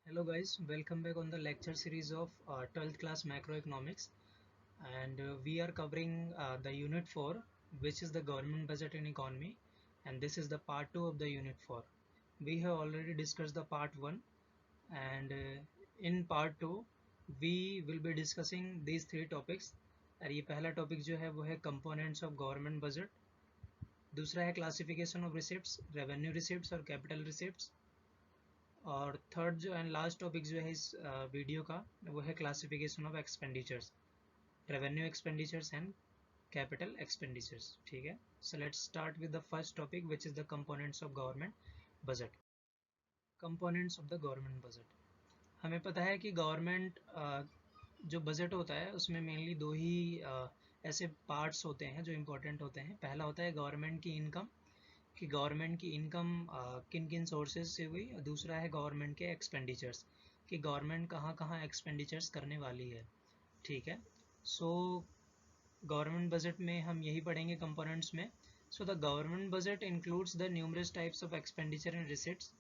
Hello guys, welcome back on the lecture series of 12th class macroeconomics, and we are covering the unit 4, which is the government budget and economy, and this is the part 2 of the unit 4. We have already discussed the part 1, and in part 2 we will be discussing these three topics. और ये पहला topic जो है वो है components of government budget, दूसरा है classification of receipts, revenue receipts और कैपिटल रिसिप्ट्स, और थर्ड जो एंड लास्ट टॉपिक जो है इस वीडियो का वो है classification of expenditures, revenue expenditures and capital expenditures. ठीक है, so let's start with the first topic which is the components of government budget. Components of the government budget. हमें पता है कि गवर्नमेंट जो बजट होता है उसमें मेनली दो ही ऐसे पार्ट्स होते हैं जो इम्पोर्टेंट होते हैं. पहला होता है गवर्नमेंट की इनकम, कि गवर्नमेंट की इनकम किन किन सोर्सेज से हुई, और दूसरा है गवर्नमेंट के एक्सपेंडिचर्स, कि गवर्नमेंट कहाँ कहाँ एक्सपेंडिचर्स करने वाली है. ठीक है, सो गवर्नमेंट बजट में हम यही पढ़ेंगे कंपोनेंट्स में. So the government budget includes the numerous types of expenditure and receipts,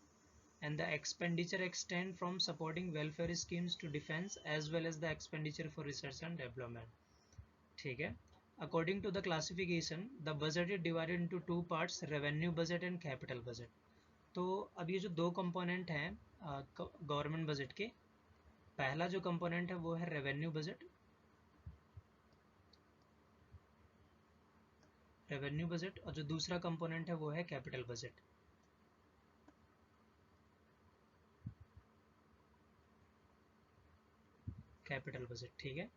and the expenditure extend from supporting welfare schemes to defense as well as the expenditure for research and development. ठीक है, according to the classification the budget is divided into two parts, revenue budget and capital budget. तो अब ये जो दो component हैं government budget के, पहला जो कंपोनेंट है वो है रेवेन्यू बजट, और जो दूसरा कंपोनेंट है वो है कैपिटल बजट. ठीक है,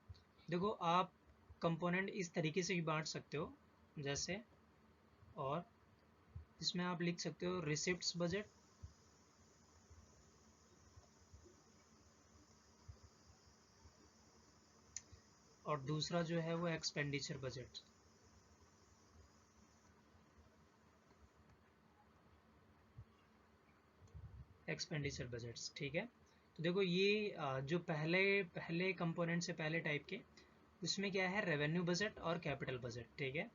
देखो आप कंपोनेंट इस तरीके से भी बांट सकते हो, जैसे, और इसमें आप लिख सकते हो रिसिप्ट्स बजट, और दूसरा जो है वो एक्सपेंडिचर बजट. ठीक है, तो देखो ये जो पहले कंपोनेंट से पहले टाइप के, उसमें क्या है, रेवेन्यू बजट और कैपिटल बजट. ठीक है,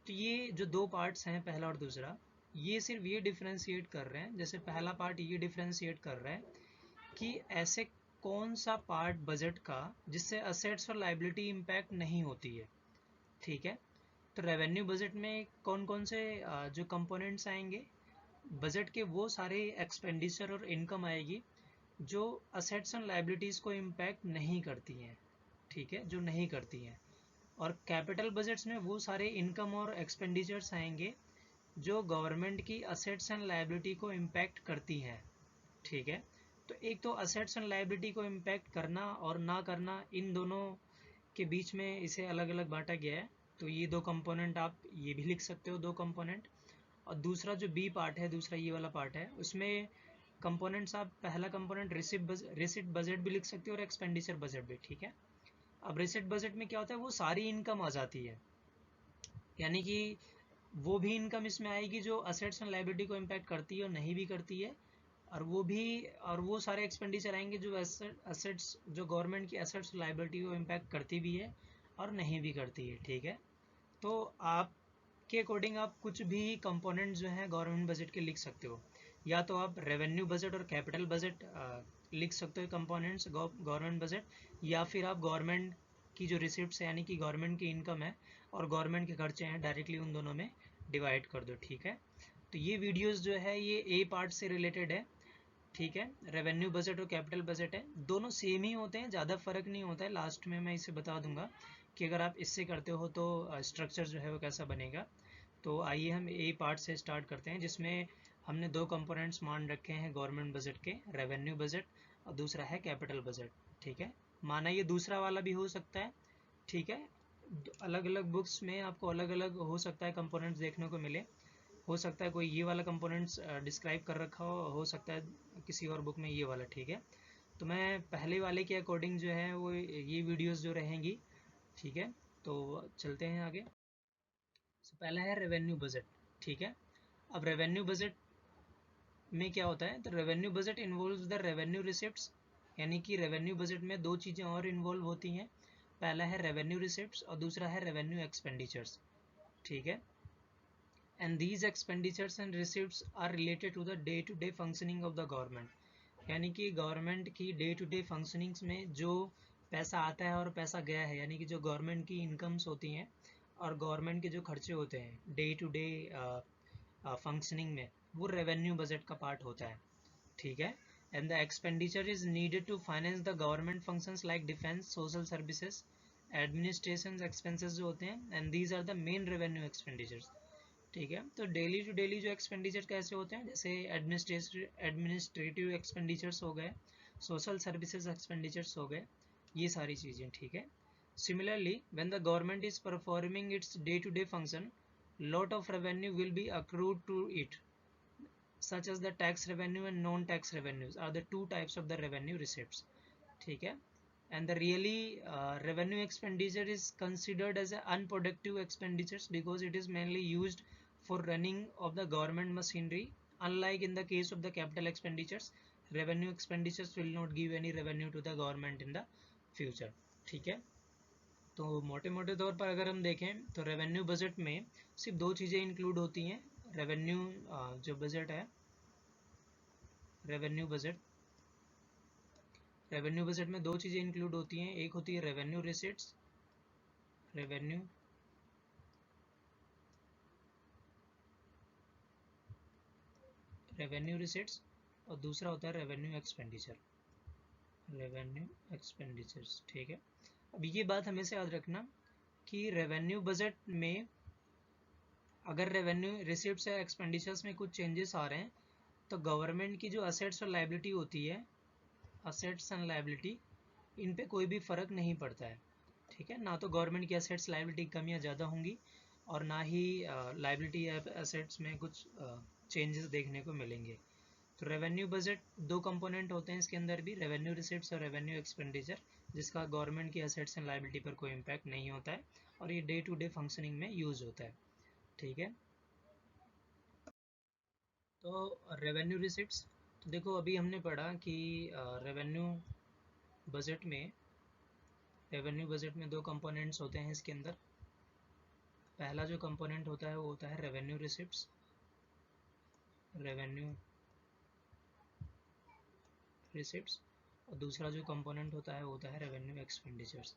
तो ये जो दो पार्ट्स हैं पहला और दूसरा, ये सिर्फ ये डिफ्रेंशिएट कर रहे हैं, जैसे पहला पार्ट ये डिफ्रेंशिएट कर रहा है कि ऐसे कौन सा पार्ट बजट का जिससे असेट्स और लाइबिलिटी इम्पैक्ट नहीं होती है. ठीक है, तो रेवेन्यू बजट में कौन कौन से जो कंपोनेंट्स आएंगे, बजट के वो सारे एक्सपेंडिचर और इनकम आएगी जो असेट्स एंड लाइबिलिटीज़ को इम्पैक्ट नहीं करती हैं. ठीक है, जो नहीं करती हैं. और कैपिटल बजट्स में वो सारे इनकम और एक्सपेंडिचर्स आएंगे जो गवर्नमेंट की असेट्स एंड लाइबिलिटी को इम्पैक्ट करती हैं. ठीक है, तो एक तो असेट्स एंड लाइबिलिटी को इम्पैक्ट करना और ना करना, इन दोनों के बीच में इसे अलग अलग बांटा गया है. तो ये दो कंपोनेंट आप ये भी लिख सकते हो, दो कंपोनेंट. और दूसरा जो बी पार्ट है, दूसरा ये वाला पार्ट है, उसमें कंपोनेंट्स आप पहला कंपोनेंट रिसिप्ट बजट भी लिख सकते हो और एक्सपेंडिचर बजट भी. ठीक है, अब रिसिप्ट बजट में क्या होता है, वो सारी इनकम आ जाती है, यानी कि वो भी इनकम इसमें आएगी जो असेट्स एंड लाइबिलिटी को इम्पैक्ट करती है और नहीं भी करती है, और वो सारे एक्सपेंडिचर आएंगे जो असेट्स, जो गवर्नमेंट की असेट्स लाइबिलिटी को इम्पैक्ट करती भी है और नहीं भी करती है. ठीक है, तो आपके अकॉर्डिंग आप कुछ भी कंपोनेंट जो है गवर्नमेंट बजट के लिख सकते हो, या तो आप रेवेन्यू बजट और कैपिटल बजट लिख सकते हो कंपोनेंट्स गवर्नमेंट बजट, या फिर आप गवर्नमेंट की जो रिसिप्ट्स है यानी कि गवर्नमेंट की इनकम है और गवर्नमेंट के खर्चे हैं डायरेक्टली उन दोनों में डिवाइड कर दो. ठीक है, तो ये वीडियोस जो है ये ए पार्ट से रिलेटेड है. ठीक है, रेवेन्यू बजट और कैपिटल बजट है, दोनों सेम ही होते हैं, ज़्यादा फर्क नहीं होता है. लास्ट में मैं इसे बता दूंगा कि अगर आप इससे करते हो तो स्ट्रक्चर जो है वो कैसा बनेगा. तो आइए हम ए पार्ट से स्टार्ट करते हैं, जिसमें हमने दो कंपोनेंट्स मान रखे हैं गवर्नमेंट बजट के, रेवेन्यू बजट और दूसरा है कैपिटल बजट. ठीक है, माना ये दूसरा वाला भी हो सकता है. ठीक है, अलग अलग बुक्स में आपको अलग अलग हो सकता है कंपोनेंट्स देखने को मिले, हो सकता है कोई ये वाला कंपोनेंट्स डिस्क्राइब कर रखा हो सकता है किसी और बुक में ये वाला. ठीक है, तो मैं पहले वाले के अकॉर्डिंग जो है वो ये वीडियोस जो रहेंगी. ठीक है, तो चलते हैं आगे. पहला है रेवेन्यू बजट. ठीक है, अब रेवेन्यू बजट में क्या होता है, तो revenue budget involves the revenue receipts, यानी कि रेवेन्यू बजट में दो चीज़ें और इन्वॉल्व होती हैं, पहला है रेवेन्यू रिसिप्ट्स और दूसरा है रेवेन्यू एक्सपेंडिचर्स. ठीक है, and these expenditures and receipts are related to the day-to-day functioning of the government. यानी कि गवर्नमेंट की डे टू डे फंक्शनिंग्स में जो पैसा आता है और पैसा गया है, यानी कि जो गवर्नमेंट की इनकम्स होती हैं और गवर्नमेंट के जो खर्चे होते हैं डे टू डे फंक्शनिंग में, वो रेवेन्यू बजट का पार्ट होता है, ठीक है। And the expenditure is needed to finance the government functions like defence, social services, administration expenses जो होते हैं, and these are the main revenue expenditures, ठीक है। तो डेली टू डेली जो एक्सपेंडिचर कैसे होते हैं, जैसे एडमिनिस्ट्रेटिव एक्सपेंडिचर्स हो गए, सोशल सर्विसेज एक्सपेंडिचर्स हो गए, ये सारी चीज़ें, ठीक है। Similarly when the government is performing its day to day function, lot of revenue will be accrued to it, such as the tax revenue and non-tax revenues are the two types of the revenue receipts, ठीक है। and the really revenue expenditure is considered as a unproductive expenditures because it is mainly used for running of the government machinery, unlike in the case of the capital expenditures, revenue expenditures will not give any revenue to the government in the future, ठीक है। तो मोटे मोटे तौर पर अगर हम देखें तो रेवेन्यू बजट में सिर्फ दो चीज़ें इंक्लूड होती हैं। रेवेन्यू जो बजट है, रेवेन्यू बजट में दो चीज़ें इंक्लूड होती हैं, एक होती है रेवेन्यू रिसिट्स, रेवेन्यू रिसिट्स, और दूसरा होता है रेवेन्यू एक्सपेंडिचर्स, ठीक है। अब ये बात हमेशा याद रखना कि रेवेन्यू बजट में अगर रेवेन्यू रिसिप्ट्स या एक्सपेंडिचर्स में कुछ चेंजेस आ रहे हैं तो गवर्नमेंट की जो असेट्स और लाइबिलिटी होती है, असेट्स एंड लाइबिलिटी, इन पे कोई भी फ़र्क नहीं पड़ता है, ठीक है। ना तो गवर्नमेंट की असेट्स लाइबिलिटी कमियाँ ज़्यादा होंगी और ना ही लाइबिलिटी या असेट्स में कुछ चेंजेस देखने को मिलेंगे। तो रेवेन्यू बजट दो कंपोनेंट होते हैं इसके अंदर भी, रेवेन्यू रिसिप्ट्स और रेवेन्यू एक्सपेंडिचर, जिसका गवर्नमेंट की असेट्स एंड लाइबिलिटी पर कोई इम्पैक्ट नहीं होता है और ये डे टू डे फंक्शनिंग में यूज होता है, ठीक है। तो रेवेन्यू रिसिप्ट्स, तो देखो अभी हमने पढ़ा कि रेवेन्यू बजट में दो कंपोनेंट्स होते हैं इसके अंदर। पहला जो कंपोनेंट होता है वो होता है रेवेन्यू रिसिप्ट्स, और दूसरा जो कंपोनेंट होता है वो होता है रेवेन्यू एक्सपेंडिचर्स,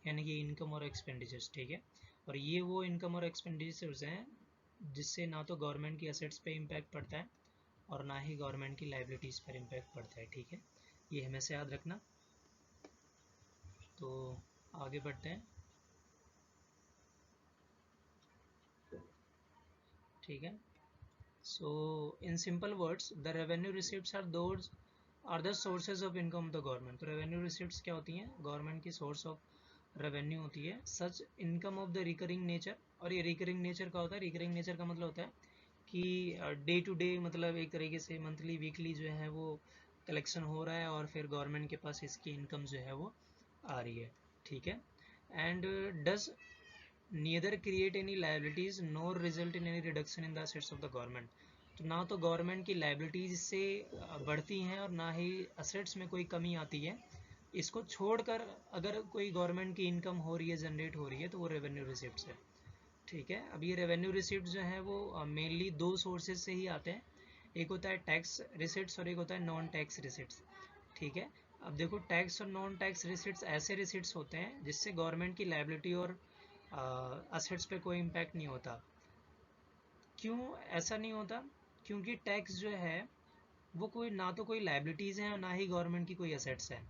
यानी कि इनकम और एक्सपेंडिचर्स, ठीक है। और ये वो इनकम और एक्सपेंडिचर्स हैं जिससे ना तो गवर्नमेंट की असेट्स पे इम्पैक्ट पड़ता है और ना ही गवर्नमेंट की लाइबिलिटीज़ पर इम्पैक्ट पड़ता है, ठीक है। ये हमेशा याद रखना। तो आगे बढ़ते हैं, ठीक है। So in simple words the revenue receipts are the sources of income of the government. तो रेवेन्यू रिसिप्ट्स क्या होती हैं, गवर्नमेंट की सोर्स ऑफ रेवेन्यू होती है। Such income of the recurring nature, और ये रिकरिंग नेचर का होता है, रिकरिंग नेचर का मतलब होता है कि डे टू डे, मतलब एक तरीके से मंथली वीकली जो है वो कलेक्शन हो रहा है और फिर गवर्नमेंट के पास इसकी इनकम जो है वो आ रही है, ठीक है। And does neither create any liabilities nor result in any reduction in the assets of the government। तो ना तो गवर्नमेंट की लाइबिलिटीज से बढ़ती हैं और ना ही असेट्स में कोई कमी आती है। इसको छोड़कर अगर कोई गवर्नमेंट की इनकम हो रही है, जनरेट हो रही है, तो वो रेवेन्यू रिसिप्ट्स है, ठीक है। अब ये रेवेन्यू रिसिप्ट जो है वो मेनली दो सोर्सेज से ही आते हैं, एक होता है टैक्स रिसिट्स और एक होता है नॉन टैक्स रिसिट्स, ठीक है। अब देखो टैक्स और नॉन टैक्स रिसिट्स ऐसे रिसिट्स होते हैं जिससे गवर्नमेंट की लाइबिलिटी और असेट्स पे कोई इम्पैक्ट नहीं होता। क्यों ऐसा नहीं होता? क्योंकि टैक्स जो है वो कोई ना तो कोई लाइबिलिटीज़ है और ना ही गवर्नमेंट की कोई असेट्स है,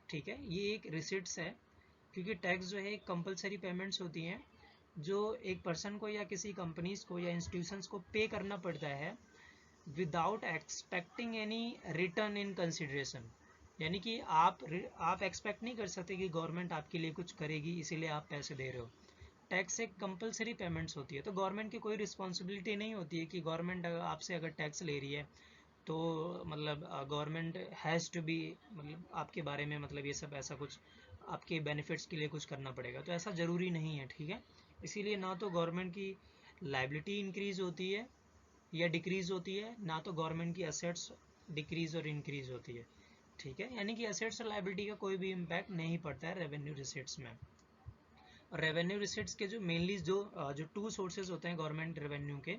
ठीक है। ये एक रिसिट्स है, क्योंकि टैक्स जो है एक कंपलसरी पेमेंट्स होती हैं जो एक पर्सन को या किसी कंपनीज को या इंस्टीट्यूशंस को पे करना पड़ता है without expecting any return in consideration. यानी कि आप एक्सपेक्ट नहीं कर सकते कि गवर्नमेंट आपके लिए कुछ करेगी इसीलिए आप पैसे दे रहे हो। टैक्स एक कंपलसरी पेमेंट्स होती है, तो गवर्नमेंट की कोई रिस्पॉन्सिबिलिटी नहीं होती है कि गवर्नमेंट आपसे अगर टैक्स ले रही है तो मतलब गवर्नमेंट हैज़ टू बी, मतलब आपके बारे में, मतलब ये सब ऐसा कुछ आपके बेनिफिट्स के लिए कुछ करना पड़ेगा, तो ऐसा ज़रूरी नहीं है, ठीक है। इसीलिए ना तो गवर्नमेंट की लाइबिलिटी इंक्रीज होती है या डिक्रीज होती है, ना तो गवर्नमेंट की असेट्स डिक्रीज और इंक्रीज होती है, ठीक है। यानी कि असेट्स और लाइबिलिटी का कोई भी इम्पैक्ट नहीं पड़ता है रेवेन्यू रिसिट्स में। रेवेन्यू रिसिट्स के जो मेनली जो टू सोर्सेज होते हैं गवर्नमेंट रेवेन्यू के,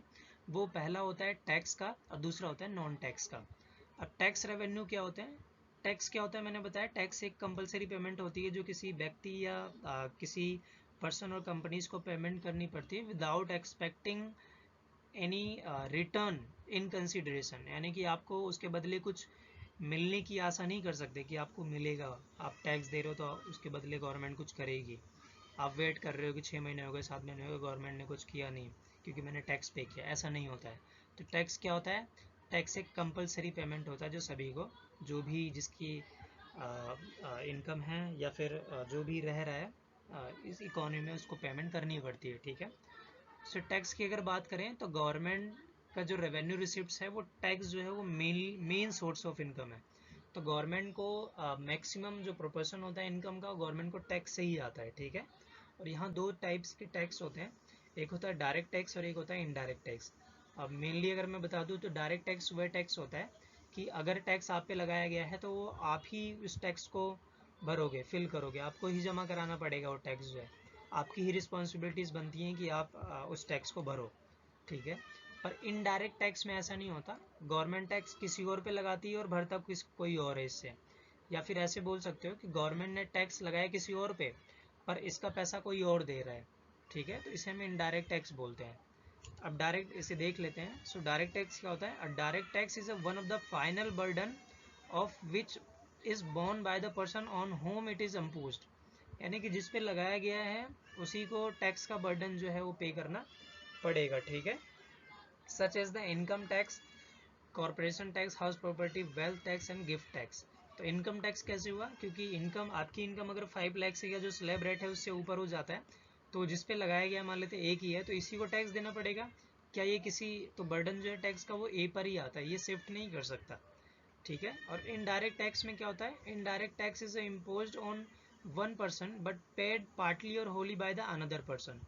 वो पहला होता है टैक्स का और दूसरा होता है नॉन टैक्स का। अब टैक्स रेवेन्यू क्या होते हैं? टैक्स क्या होता है मैंने बताया, टैक्स एक कंपलसरी पेमेंट होती है जो किसी व्यक्ति या किसी पर्सन और कंपनीज को पेमेंट करनी पड़ती है without expecting any return in consideration, यानी कि आपको उसके बदले कुछ मिलने की आशा नहीं कर सकते कि आपको मिलेगा। आप टैक्स दे रहे हो तो उसके बदले गवर्नमेंट कुछ करेगी, आप वेट कर रहे हो कि 6 महीने हो गए 7 महीने हो गए गवर्नमेंट ने कुछ किया नहीं क्योंकि मैंने टैक्स पे किया, ऐसा नहीं होता है। तो टैक्स क्या होता है? टैक्स एक कंपलसरी पेमेंट होता है जो सभी को, जो भी जिसकी इनकम है या फिर जो भी रह रहा है इस इकोनॉमी में उसको पेमेंट करनी पड़ती है, ठीक है। सो टैक्स की अगर बात करें तो गवर्नमेंट का जो रेवेन्यू रिसिप्ट्स है वो टैक्स जो है वो मेन सोर्स ऑफ इनकम है। तो गवर्नमेंट को मैक्सिमम जो प्रोपोर्शन होता है इनकम का गवर्नमेंट को टैक्स से ही आता है, ठीक है। और यहाँ दो टाइप्स के टैक्स होते हैं, एक होता है डायरेक्ट टैक्स और एक होता है इनडायरेक्ट टैक्स। अब मेनली अगर मैं बता दूँ तो डायरेक्ट टैक्स वह टैक्स होता है कि अगर टैक्स आप पे लगाया गया है तो वो आप ही उस टैक्स को भरोगे, फिल करोगे, आपको ही जमा कराना पड़ेगा वो टैक्स जो है, आपकी ही रिस्पॉन्सिबिलिटीज़ बनती हैं कि आप उस टैक्स को भरो, ठीक है। पर इनडायरेक्ट टैक्स में ऐसा नहीं होता, गवर्नमेंट टैक्स किसी और पे लगाती है और भरता कोई और है इससे। या फिर ऐसे बोल सकते हो कि गवर्नमेंट ने टैक्स लगाया किसी और पे पर इसका पैसा कोई और दे रहा है, ठीक है, तो इसे हम इनडायरेक्ट टैक्स बोलते हैं। अब डायरेक्ट इसे देख लेते हैं। सो डायरेक्ट टैक्स क्या होता है? Direct tax is one of the final burden of which is borne by the person on whom it is imposed, यानी कि जिस पे लगाया गया है उसी को टैक्स का बर्डन जो है वो पे करना पड़ेगा, ठीक है। Such as the income tax, corporation tax, house property, wealth tax and gift tax. तो इनकम टैक्स कैसे हुआ? क्योंकि इनकम, आपकी इनकम अगर 5 लाख से या जो स्लैब रेट है उससे ऊपर हो जाता है तो जिस पे लगाया गया मान लेते एक ही है तो इसी को टैक्स देना पड़ेगा। क्या ये किसी, तो बर्डन जो है टैक्स का वो ए पर ही आता है, ये शिफ्ट नहीं कर सकता, ठीक है। और इनडायरेक्ट टैक्स में क्या होता है? Indirect tax is imposed on one person but paid partly और wholly by the another person,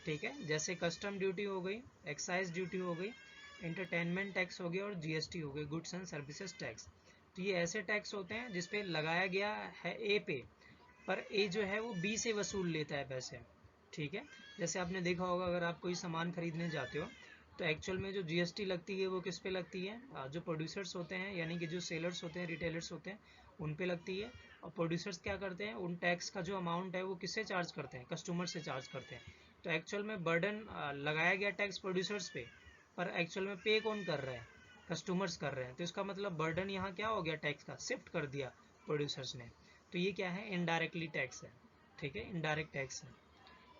ठीक है। जैसे कस्टम ड्यूटी हो गई, एक्साइज ड्यूटी हो गई, एंटरटेनमेंट टैक्स हो गया और जीएसटी हो गई, गुड्स एंड सर्विसेज टैक्स। तो ये ऐसे टैक्स होते हैं जिसपे लगाया गया है ए पे, पर ए जो है वो बी से वसूल लेता है पैसे, ठीक है। जैसे आपने देखा होगा अगर आप कोई सामान खरीदने जाते हो तो एक्चुअल में जो जीएसटी लगती है वो किस पे लगती है? जो प्रोड्यूसर्स होते हैं यानी कि जो सेलर्स होते हैं, रिटेलर्स होते हैं, उन पे लगती है। और प्रोड्यूसर्स क्या करते हैं? उन टैक्स का जो अमाउंट है वो किससे चार्ज करते हैं? कस्टमर से चार्ज करते हैं। तो एक्चुअल में बर्डन लगाया गया टैक्स प्रोड्यूसर्स पे, पर एक्चुअल में पे कौन कर रहा है? कस्टमर्स कर रहे हैं। तो इसका मतलब बर्डन यहाँ क्या हो गया? टैक्स का शिफ्ट कर दिया प्रोड्यूसर्स ने। तो ये क्या है? इनडायरेक्टली टैक्स है, ठीक है, इनडायरेक्ट टैक्स है।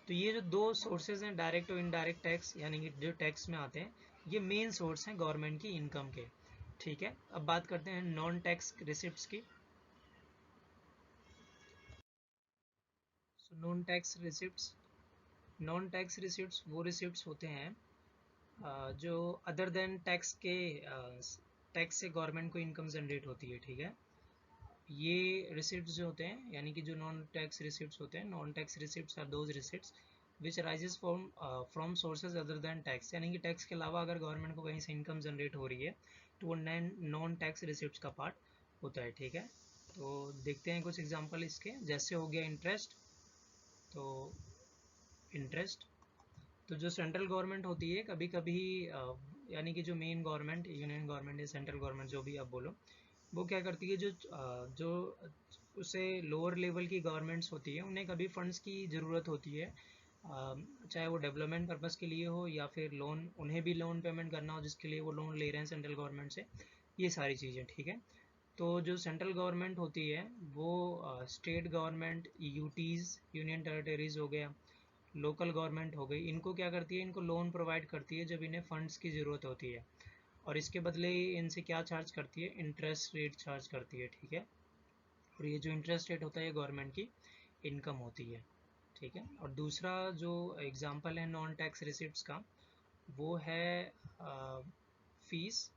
तो ये जो दो सोर्सेज हैं डायरेक्ट और इनडायरेक्ट टैक्स यानी कि जो टैक्स में आते हैं, ये मेन सोर्स हैं गवर्नमेंट की इनकम के, ठीक है। अब बात करते हैं नॉन टैक्स रिसिप्ट्स की। सो नॉन टैक्स रिसिप्ट्स वो रिसिप्ट्स होते हैं जो अदर देन टैक्स के टैक्स से गवर्नमेंट को इनकम जनरेट होती है, ठीक है। ये रिसिप्ट्स जो होते हैं यानी कि जो नॉन टैक्स रिसिप्ट्स होते हैं, non tax receipts are those receipts which arises from sources other than tax, यानी कि टैक्स के अलावा अगर गवर्नमेंट को कहीं से इनकम जनरेट हो रही है तो वो नॉन टैक्स रिसिप्ट्स का पार्ट होता है, ठीक है। तो देखते हैं कुछ एग्जांपल इसके, जैसे हो गया इंटरेस्ट। तो इंटरेस्ट तो जो सेंट्रल गवर्नमेंट होती है कभी कभी यानी कि जो मेन गवर्नमेंट, यूनियन गवर्नमेंट या सेंट्रल गवर्नमेंट जो भी आप बोलो, वो क्या करती है, जो उसे लोअर लेवल की गवर्नमेंट्स होती है उन्हें कभी फंड्स की ज़रूरत होती है, चाहे वो डेवलपमेंट पर्पस के लिए हो या फिर लोन, उन्हें भी लोन पेमेंट करना हो जिसके लिए वो लोन ले रहे हैं सेंट्रल गवर्नमेंट से, ये सारी चीज़ें, ठीक है। तो जो सेंट्रल गवर्नमेंट होती है वो state government, UTs, union territories हो गया, लोकल गवर्नमेंट हो गई, इनको क्या करती है? इनको लोन प्रोवाइड करती है जब इन्हें फंड्स की ज़रूरत होती है, और इसके बदले इनसे क्या चार्ज करती है? इंटरेस्ट रेट चार्ज करती है, ठीक है। और ये जो इंटरेस्ट रेट होता है ये गवर्नमेंट की इनकम होती है, ठीक है। और दूसरा जो एग्जांपल है नॉन टैक्स रिसिप्ट्स का वो है फीस।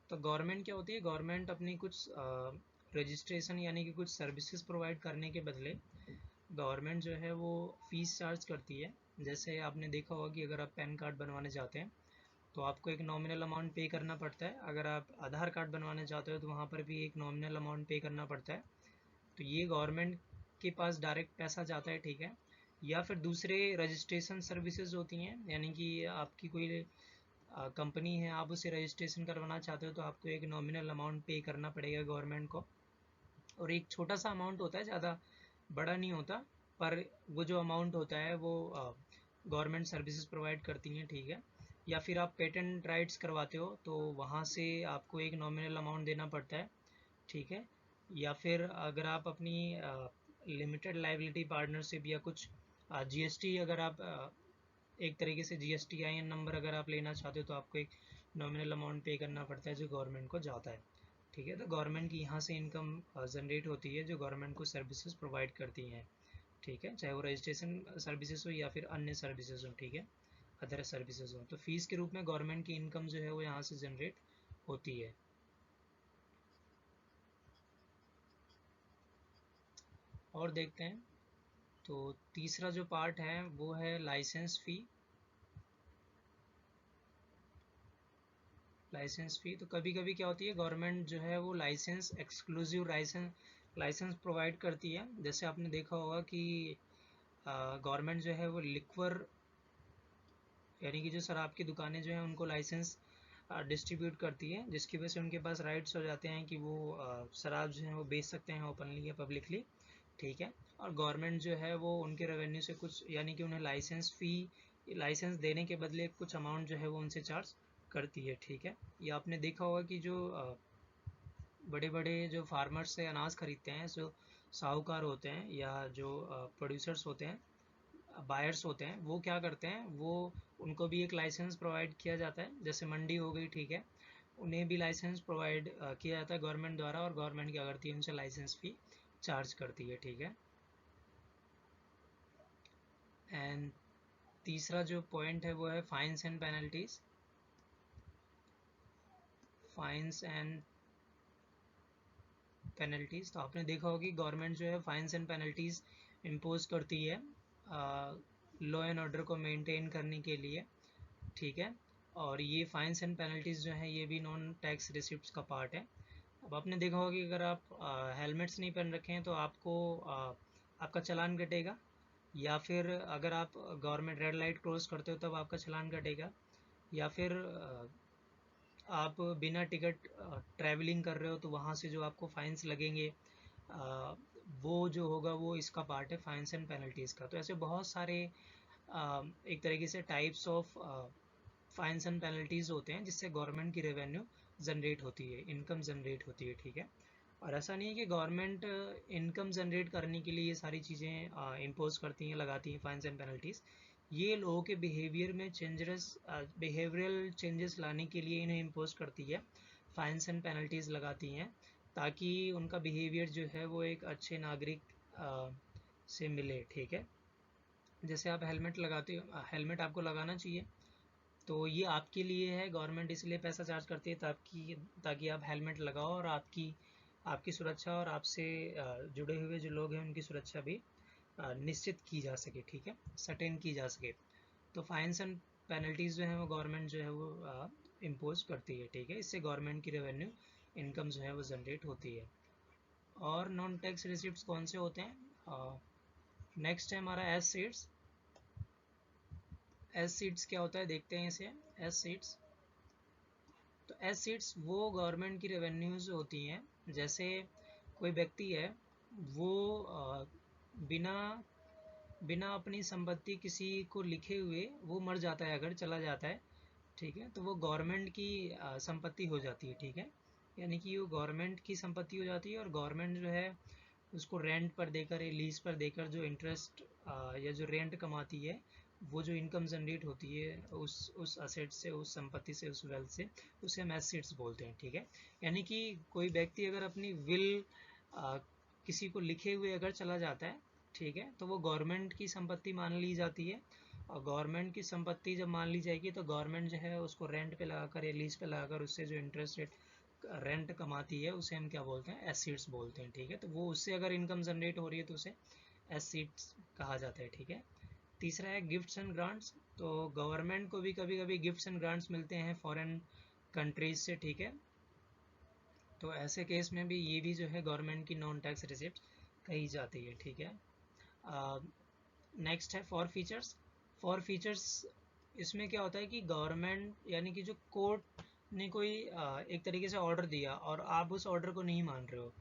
तो गवर्नमेंट क्या होती है? गवर्नमेंट अपनी कुछ रजिस्ट्रेशन यानी कि कुछ सर्विसेज प्रोवाइड करने के बदले गवर्नमेंट जो है वो फीस चार्ज करती है। जैसे आपने देखा होगा कि अगर आप पैन कार्ड बनवाने जाते हैं तो आपको एक नॉमिनल अमाउंट पे करना पड़ता है, अगर आप आधार कार्ड बनवाने चाहते हो तो वहाँ पर भी एक नॉमिनल अमाउंट पे करना पड़ता है। तो ये गवर्नमेंट के पास डायरेक्ट पैसा जाता है, ठीक है। या फिर दूसरे रजिस्ट्रेशन सर्विसेज होती हैं, यानी कि आपकी कोई कंपनी है, आप उसे रजिस्ट्रेशन करवाना चाहते हो तो आपको एक नॉमिनल अमाउंट पे करना पड़ेगा गवर्नमेंट को, और एक छोटा सा अमाउंट होता है, ज़्यादा बड़ा नहीं होता, पर वो जो अमाउंट होता है वो गवर्नमेंट सर्विसेज प्रोवाइड करती हैं, ठीक है। या फिर आप पेटेंट राइट्स करवाते हो तो वहाँ से आपको एक नॉमिनल अमाउंट देना पड़ता है, ठीक है। या फिर अगर आप अपनी लिमिटेड लाइबिलिटी पार्टनरशिप या कुछ जीएसटी, अगर आप एक तरीके से GSTIN नंबर अगर आप लेना चाहते हो तो आपको एक नॉमिनल अमाउंट पे करना पड़ता है जो गवर्नमेंट को जाता है, ठीक है। तो गवर्नमेंट की यहाँ से इनकम जनरेट होती है जो गवर्नमेंट को सर्विसेज प्रोवाइड करती हैं, ठीक है, चाहे वो रजिस्ट्रेशन सर्विसेज हो या फिर अन्य सर्विसेज हो, ठीक है, अदर सर्विसेज हो। तो फीस के रूप में गवर्नमेंट की इनकम जो है वो यहाँ से जनरेट होती है। और देखते हैं, तो तीसरा जो पार्ट है वो है लाइसेंस फ़ी। लाइसेंस फ़ी तो कभी कभी क्या होती है, गवर्नमेंट जो है वो लाइसेंस, एक्सक्लूसिव लाइसेंस प्रोवाइड करती है। जैसे आपने देखा होगा कि गवर्नमेंट जो है वो लिक्वर, यानी कि जो शराब की दुकानें जो हैं उनको लाइसेंस डिस्ट्रीब्यूट करती है, जिसकी वजह से उनके पास राइट्स हो जाते हैं कि वो शराब जो है वो बेच सकते हैं ओपनली या पब्लिकली, ठीक है। और गवर्नमेंट जो है वो उनके रेवेन्यू से कुछ, यानी कि उन्हें लाइसेंस फ़ी, लाइसेंस देने के बदले कुछ अमाउंट जो है वो उनसे चार्ज करती है, ठीक है। ये आपने देखा होगा कि जो बड़े बड़े जो फार्मर्स से अनाज खरीदते हैं, जो साहूकार होते हैं या जो प्रोड्यूसर्स होते हैं, बायर्स होते हैं, वो क्या करते हैं, वो उनको भी एक लाइसेंस प्रोवाइड किया जाता है, जैसे मंडी हो गई, ठीक है, उन्हें भी लाइसेंस प्रोवाइड किया जाता है गवर्नमेंट द्वारा, और गवर्नमेंट क्या करती है, उनसे लाइसेंस फ़ी चार्ज करती है, ठीक है। एंड तीसरा जो पॉइंट है वो है fines and penalties. Fines and penalties, तो आपने देखा होगा कि गवर्नमेंट जो है फाइन्स एंड पेनल्टीज इम्पोज करती है लॉ एंड ऑर्डर को मेंटेन करने के लिए, ठीक है। और ये फाइन्स एंड पेनल्टीज जो है ये भी नॉन टैक्स रिसिप्ट्स का पार्ट है। अब आपने देखा होगा कि अगर आप हेलमेट्स नहीं पहन रखे हैं तो आपको आपका चालान कटेगा, या फिर अगर आप गवर्नमेंट रेड लाइट क्रॉस करते हो तब आपका चालान कटेगा, या फिर आप बिना टिकट ट्रैवलिंग कर रहे हो तो वहाँ से जो आपको फाइन्स लगेंगे, अ, वो जो होगा वो इसका पार्ट है फाइन्स एंड पेनल्टीज़ का। तो ऐसे बहुत सारे एक तरीके से types of fines and penalties होते हैं जिससे गवर्नमेंट की रेवेन्यू जनरेट होती है, इनकम जनरेट होती है, ठीक है। और ऐसा नहीं है कि गवर्नमेंट इनकम जनरेट करने के लिए ये सारी चीज़ें इम्पोज करती हैं, लगाती हैं फाइन्स एंड पेनल्टीज़। ये लोगों के बिहेवियर में बिहेवियरल चेंजेस लाने के लिए इन्हें इम्पोज करती है, फाइन्स एंड पेनल्टीज़ लगाती हैं, ताकि उनका बिहेवियर जो है वो एक अच्छे नागरिक से मिले, ठीक है। जैसे आप हेलमेट लगाते हो, हेलमेट आपको लगाना चाहिए, तो ये आपके लिए है, गवर्नमेंट इसलिए पैसा चार्ज करती है ताकि ताकि आप हेलमेट लगाओ और आपकी आपकी सुरक्षा और आपसे जुड़े हुए जो लोग हैं उनकी सुरक्षा भी निश्चित की जा सके, ठीक है, सर्टेन की जा सके। तो फाइन्स एंड पेनल्टीज़ जो है वो गवर्नमेंट जो है वो इम्पोज करती है, ठीक है। इससे गवर्नमेंट की रेवेन्यू इनकम जो है वो जनरेट होती है। और नॉन टैक्स रिसिप्ट्स कौन से होते हैं, नेक्स्ट है हमारा एस सीट्स। एस सीट्स क्या होता है देखते हैं इसे। एस सीट्स, तो एस सीट्स वो गवर्नमेंट की रेवेन्यूज होती हैं। जैसे कोई व्यक्ति है, वो बिना बिना अपनी संपत्ति किसी को लिखे हुए वो मर जाता है, अगर चला जाता है, ठीक है, तो वो गवर्नमेंट की संपत्ति हो जाती है, ठीक है। यानी कि वो गवर्नमेंट की संपत्ति हो जाती है, और गवर्नमेंट जो है उसको रेंट पर देकर या लीज पर देकर जो इंटरेस्ट या जो रेंट कमाती है, वो जो इनकम जनरेट होती है उस असेट से, उस संपत्ति से, उस वेल्थ से, उसे हम एसेट्स बोलते हैं, ठीक है। यानी कि कोई व्यक्ति अगर अपनी विल किसी को लिखे हुए अगर चला जाता है, ठीक है, तो वो गवर्नमेंट की संपत्ति मान ली जाती है। और गवर्नमेंट की संपत्ति जब मान ली जाएगी तो गवर्नमेंट जो है उसको रेंट पे लगाकर या लीज पे लगाकर उससे जो इंटरेस्ट रेट रेंट कमाती है उसे हम क्या बोलते हैं, एसेट्स बोलते हैं, ठीक है। तो वो उससे अगर इनकम जनरेट हो रही है तो उसे एसेट्स कहा जाता है, ठीक है। तीसरा है गिफ्ट्स एंड ग्रांट्स। तो गवर्नमेंट को भी कभी कभी गिफ्ट्स एंड ग्रांट्स मिलते हैं फॉरेन कंट्रीज से, ठीक है। तो ऐसे केस में भी ये भी जो है गवर्नमेंट की नॉन टैक्स रिसिप्ट कही जाती है, ठीक है। नेक्स्ट है फॉर फीचर्स। फॉर फीचर्स इसमें क्या होता है कि गवर्नमेंट यानी कि जो कोर्ट ने कोई एक तरीके से ऑर्डर दिया और आप उस ऑर्डर को नहीं मान रहे हो,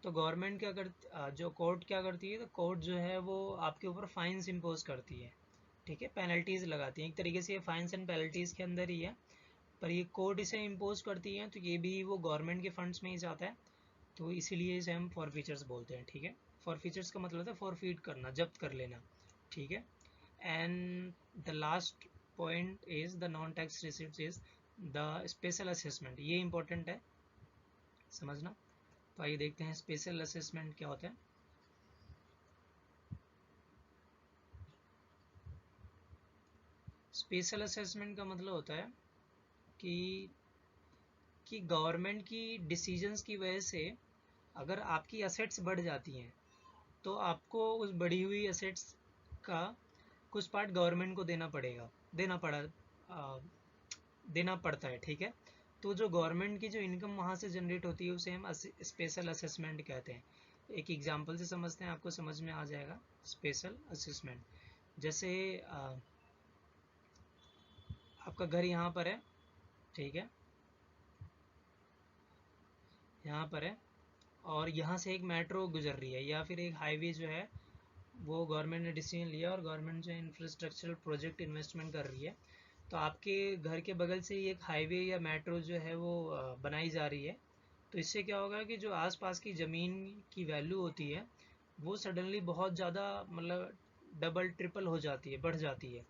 तो गवर्नमेंट क्या कर जो कोर्ट क्या करती है, तो कोर्ट जो है वो आपके ऊपर फाइन्स इम्पोज करती है, ठीक है, पेनल्टीज लगाती है। एक तरीके से ये फाइन्स एंड पेनल्टीज के अंदर ही है, पर ये कोर्ट इसे इम्पोज करती है, तो ये भी वो गवर्नमेंट के फंड्स में ही जाता है, तो इसीलिए इसे हम फॉरफीचर्स बोलते हैं, ठीक है। फॉरफीचर्स का मतलब है फॉरफीट करना, जब्त कर लेना, ठीक है। And the last point is the non tax receipt is the special assessment. ये इंपॉर्टेंट है समझना। तो आइए देखते हैं स्पेशल असेसमेंट क्या होता है। स्पेशल असेसमेंट का मतलब होता है कि गवर्नमेंट की डिसीजंस की वजह से अगर आपकी असेट्स बढ़ जाती हैं, तो आपको उस बढ़ी हुई असेट्स का कुछ पार्ट गवर्नमेंट को आ, देना पड़ता है, ठीक है। तो जो गवर्नमेंट की जो इनकम वहाँ से जनरेट होती है उसे हम स्पेशल असेसमेंट कहते हैं। एक एग्जांपल से समझते हैं, आपको समझ में आ जाएगा स्पेशल असेसमेंट। जैसे आपका घर यहाँ पर है, ठीक है, यहाँ पर है, और यहाँ से एक मेट्रो गुजर रही है या फिर एक हाईवे जो है, वो गवर्नमेंट ने डिसीजन लिया और गवर्नमेंट जो इंफ्रास्ट्रक्चरल प्रोजेक्ट इन्वेस्टमेंट कर रही है, तो आपके घर के बगल से ही एक हाईवे या मेट्रो जो है वो बनाई जा रही है। तो इससे क्या होगा कि जो आसपास की ज़मीन की वैल्यू होती है वो सडनली बहुत ज़्यादा, मतलब डबल ट्रिपल हो जाती है, बढ़ जाती है।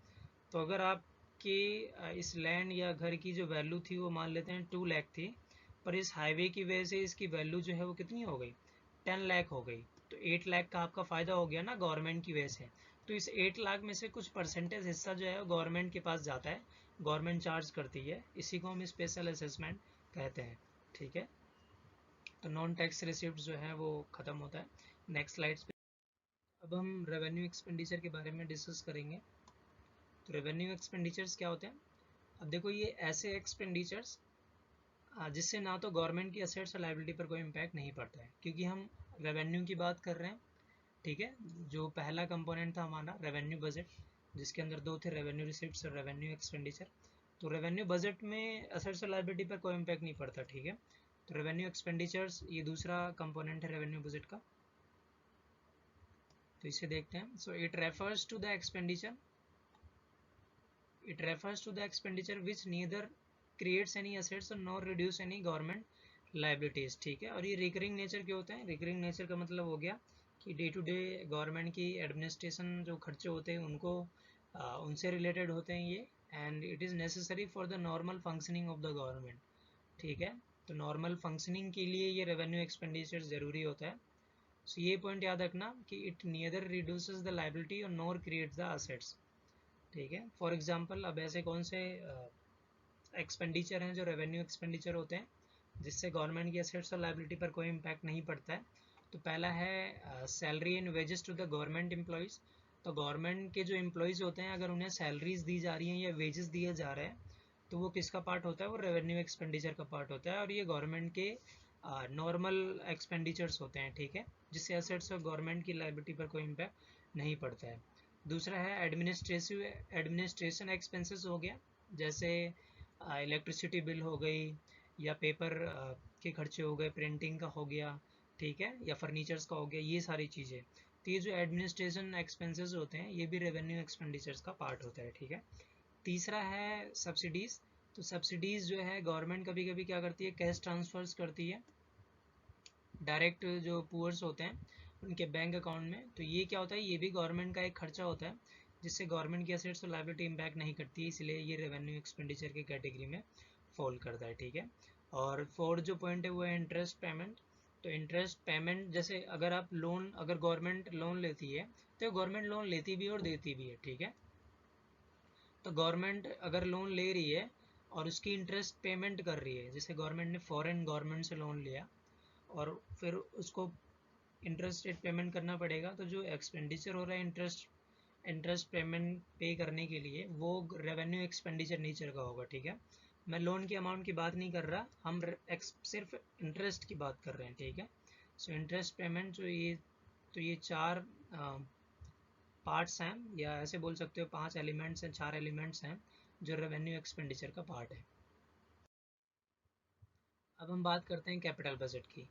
तो अगर आपके इस लैंड या घर की जो वैल्यू थी वो मान लेते हैं 2 लाख थी, पर इस हाईवे की वजह से इसकी वैल्यू जो है वो कितनी हो गई, 10 लाख हो गई। तो 8 लाख का आपका फ़ायदा हो गया ना गवर्नमेंट की वजह से। तो इस 8 लाख में से कुछ परसेंटेज हिस्सा जो है गवर्नमेंट के पास जाता है, गवर्नमेंट चार्ज करती है, इसी को हम स्पेशल असेसमेंट कहते हैं, ठीक है। तो नॉन टैक्स रिसिप्ट जो है वो ख़त्म होता है। नेक्स्ट स्लाइड्स पे अब हम रेवेन्यू एक्सपेंडिचर के बारे में डिस्कस करेंगे। तो रेवेन्यू एक्सपेंडिचर्स क्या होते हैं? अब देखो, ये ऐसे एक्सपेंडिचर्स जिससे ना तो गवर्नमेंट की असेट्स और लाइबिलिटी पर कोई इम्पैक्ट नहीं पड़ता है, क्योंकि हम रेवेन्यू की बात कर रहे हैं, ठीक है। जो पहला कंपोनेंट था हमारा रेवेन्यू बजट, जिसके अंदर दो थे, रेवेन्यू रिसिप्ट्स और रेवेन्यू एक्सपेंडिचर। तो रेवेन्यू बजट में असेट्स और लाइबिलिटी पर कोई इम्पैक्ट नहीं पड़ता, ठीक है। तो रेवेन्यू एक्सपेंडिचर्स ये दूसरा कंपोनेंट है रेवेन्यू बजट का। तो इसे देखते हैं। So it refers to the expenditure, which neither creates any assets और nor reduce any government liabilities, ठीक है। और ये रिकरिंग नेचर के होते हैं। रिकरिंग नेचर का मतलब हो गया कि डे टू डे गवर्नमेंट की एडमिनिस्ट्रेशन जो खर्चे होते हैं उनको उनसे रिलेटेड होते हैं ये, and it is necessary for the normal functioning of the government, ठीक है। तो नॉर्मल फंक्शनिंग के लिए ये रेवेन्यू एक्सपेंडिचर ज़रूरी होता है। सो ये पॉइंट याद रखना कि it neither reduces the liability और नॉर क्रिएट्स द असेट्स, ठीक है। फॉर एग्जांपल, अब ऐसे कौन से एक्सपेंडिचर हैं जो रेवेन्यू एक्सपेंडिचर होते हैं जिससे गवर्नमेंट की असेट्स और लाइबिलिटी पर कोई इम्पैक्ट नहीं पड़ता है? तो पहला है salary and wages to the government employees. तो गवर्नमेंट के जो एम्प्लॉयज़ होते हैं, अगर उन्हें सैलरीज दी जा रही हैं या वेजेस दिए जा रहे हैं, तो वो किसका पार्ट होता है? वो रेवेन्यू एक्सपेंडिचर का पार्ट होता है, और ये गवर्नमेंट के नॉर्मल एक्सपेंडिचर्स होते हैं, ठीक है, जिससे असेट्स और गवर्नमेंट की लाइबिलिटी पर कोई इम्पैक्ट नहीं पड़ता है। दूसरा है एडमिनिस्ट्रेशन एक्सपेंसेस हो गया, जैसे इलेक्ट्रिसिटी बिल हो गई, या पेपर के खर्चे हो गए, प्रिंटिंग का हो गया, ठीक है, या फर्नीचर्स का हो गया, ये सारी चीज़ें। तो ये जो एडमिनिस्ट्रेशन एक्सपेंसेस होते हैं ये भी रेवेन्यू एक्सपेंडिचर्स का पार्ट होता है, ठीक है। तीसरा है सब्सिडीज़। तो सब्सिडीज़ जो है गवर्नमेंट कभी कभी क्या करती है, कैश ट्रांसफर्स करती है डायरेक्ट जो पुअर्स होते हैं उनके बैंक अकाउंट में। तो ये क्या होता है, ये भी गवर्नमेंट का एक खर्चा होता है, जिससे गवर्नमेंट की असेट्स और लायबिलिटी इम्पैक्ट नहीं करती है, इसलिए ये रेवेन्यू एक्सपेंडिचर की कैटेगरी में फॉल करता है, ठीक है। और फोर्थ जो पॉइंट है वो है इंटरेस्ट पेमेंट। तो इंटरेस्ट पेमेंट, जैसे अगर गवर्नमेंट लोन लेती है, तो गवर्नमेंट लोन लेती भी है और देती भी है, ठीक है। तो गवर्नमेंट अगर लोन ले रही है और उसकी इंटरेस्ट पेमेंट कर रही है, जैसे गवर्नमेंट ने फॉरेन गवर्नमेंट से लोन लिया और फिर उसको इंटरेस्ट रेट पेमेंट करना पड़ेगा, तो जो एक्सपेंडिचर हो रहा है इंटरेस्ट पेमेंट पे करने के लिए, वो रेवेन्यू एक्सपेंडिचर नेचर का होगा, ठीक है। मैं लोन की अमाउंट की बात नहीं कर रहा, हम सिर्फ इंटरेस्ट की बात कर रहे हैं, ठीक है। सो इंटरेस्ट पेमेंट जो ये चार पार्ट्स हैं, या ऐसे बोल सकते हो 5 एलिमेंट्स हैं, 4 एलिमेंट्स हैं जो रेवेन्यू एक्सपेंडिचर का पार्ट है। अब हम बात करते हैं कैपिटल बजट की।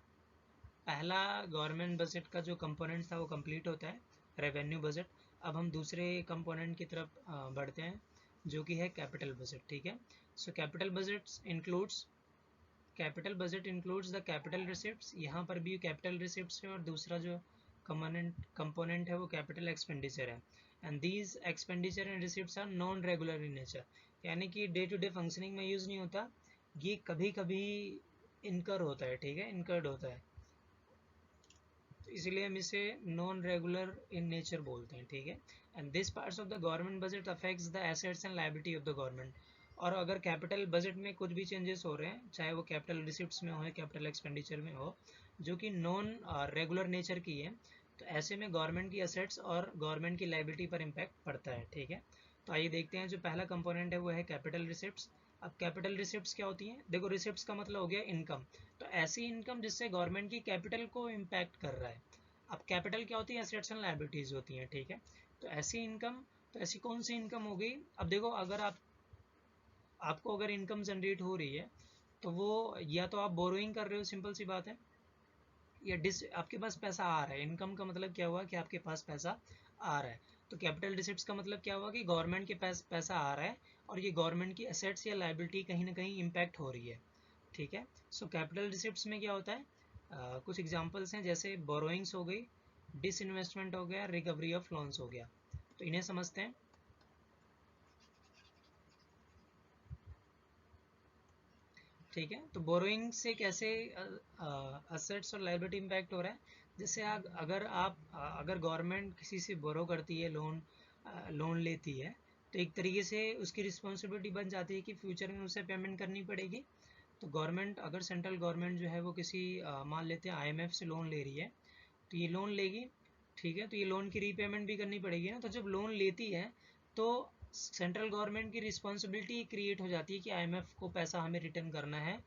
पहला गवर्नमेंट बजट का जो कंपोनेंट था वो कंप्लीट होता है, रेवेन्यू बजट। अब हम दूसरे कंपोनेंट की तरफ बढ़ते हैं जो कि है कैपिटल बजट, ठीक है। So capital budget includes the capital receipts. यहाँ पर भी कैपिटल रिसिप्ट्स है और दूसरा जो कंपोनेंट है वो कैपिटल एक्सपेंडिचर है। And these expenditure and receipts are non regular in nature, यानी कि डे टू डे फंक्शनिंग में यूज़ नहीं होता, ये कभी कभी इनकर होता है, ठीक है, इनकर्ड होता है, तो इसलिए हम इसे नॉन रेगुलर इन नेचर बोलते हैं, ठीक है। And this parts of the government budget affects the assets and liability of the government. और अगर कैपिटल बजट में कुछ भी चेंजेस हो रहे हैं, चाहे वो कैपिटल रिसिप्ट्स में हो या कैपिटल एक्सपेंडिचर में हो, जो कि नॉन रेगुलर नेचर की है, तो ऐसे में गवर्नमेंट की एसेट्स और गवर्नमेंट की लायबिलिटी पर इम्पैक्ट पड़ता है, ठीक है। तो आइए देखते हैं, जो पहला कंपोनेंट है वो है कैपिटल रिसिप्ट्स। अब कैपिटल रिसिप्ट्स क्या होती हैं? देखो, रिसिप्ट्स का मतलब हो गया इनकम, तो ऐसी इनकम जिससे गवर्नमेंट की कैपिटल को इम्पैक्ट कर रहा है। अब कैपिटल क्या होती है? एसेट्स एंड लायबिलिटीज होती हैं, ठीक है। तो ऐसी इनकम, तो ऐसी कौन सी इनकम हो गई? अब देखो, अगर आपको अगर इनकम जनरेट हो रही है, तो वो या तो आप बोरोइंग कर रहे हो, सिंपल सी बात है, या आपके पास पैसा आ रहा है। इनकम का मतलब क्या हुआ कि आपके पास पैसा आ रहा है। तो कैपिटल रिसिप्ट्स का मतलब क्या हुआ कि गवर्नमेंट के पास पैसा आ रहा है और ये गवर्नमेंट की एसेट्स या लायबिलिटी कहीं ना कहीं इम्पैक्ट हो रही है, ठीक है। सो कैपिटल रिसिप्ट्स में क्या होता है? कुछ एग्जांपल्स हैं, जैसे बोरोइंग्स हो गई, डिसइन्वेस्टमेंट हो गया, रिकवरी ऑफ लोन्स हो गया। तो इन्हें समझते हैं, ठीक है। तो बोरोइंग से कैसे असेट्स और लायबिलिटी इम्पैक्ट हो रहा है? जैसे अगर गवर्नमेंट किसी से बोरो करती है, लोन लेती है, तो एक तरीके से उसकी रिस्पॉन्सिबिलिटी बन जाती है कि फ्यूचर में उसे पेमेंट करनी पड़ेगी। तो गवर्नमेंट, अगर सेंट्रल गवर्नमेंट जो है वो किसी मान लेते हैं आईएमएफ से लोन ले रही है, तो ये लोन लेगी, ठीक है, तो ये लोन की रीपेमेंट भी करनी पड़ेगी ना। तो जब लोन लेती है, तो सेंट्रल गवर्नमेंट की रिस्पॉन्सिबिलिटी क्रिएट हो जाती है कि आईएमएफ को पैसा हमें रिटर्न करना है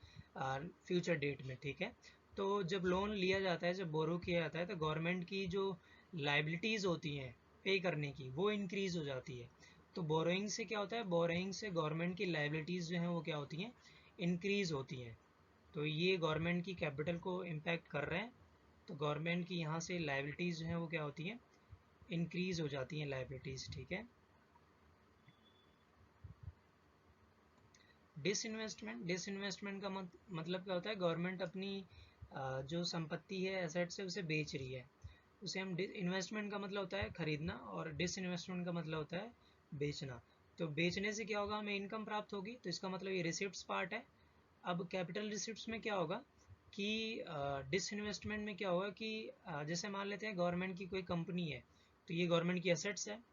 फ्यूचर डेट में, ठीक है। तो जब लोन लिया जाता है, जब बोरो किया जाता है, तो गवर्नमेंट की जो लाइबिलिटीज़ होती हैं पे करने की, वो इंक्रीज़ हो जाती है। तो बोरोइंग से क्या होता है? बोरोइंग से गवर्नमेंट की लाइबिलिटीज़ जो हैं वो क्या होती हैं? इंक्रीज़ होती हैं। तो ये गवर्नमेंट की कैपिटल को इम्पैक्ट कर रहे हैं। तो गवर्नमेंट की यहाँ से लाइबिलिटीज़ जो हैं वो क्या होती हैं? इंक्रीज़ हो जाती हैं लाइबिलिटीज़, ठीक है। डिसइन्वेस्टमेंट का मतलब क्या होता है? गवर्नमेंट अपनी जो संपत्ति है, एसेट्स है, उसे बेच रही है। उसे हम इन्वेस्टमेंट का मतलब होता है खरीदना, और डिसइन्वेस्टमेंट का मतलब होता है बेचना। तो बेचने से क्या होगा? हमें इनकम प्राप्त होगी, तो इसका मतलब ये रिसिप्ट्स पार्ट है। अब कैपिटल रिसिप्ट्स में क्या होगा कि डिसइन्वेस्टमेंट में क्या होगा कि जैसे मान लेते हैं गवर्नमेंट की कोई कंपनी है, तो ये गवर्नमेंट की एसेट्स है,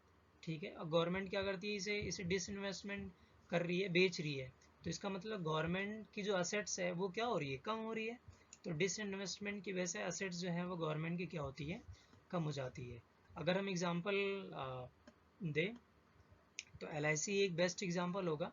ठीक है। और गवर्नमेंट क्या करती है? इसे इसे डिसइन्वेस्टमेंट कर रही है, बेच रही है। तो इसका मतलब गवर्नमेंट की जो असेट्स है वो क्या हो रही है? कम हो रही है। तो डिसइन्वेस्टमेंट की वजह से असेट्स जो है वो गवर्नमेंट की क्या होती है? कम हो जाती है। अगर हम एग्जांपल दें, तो एलआईसी एक बेस्ट एग्जांपल होगा।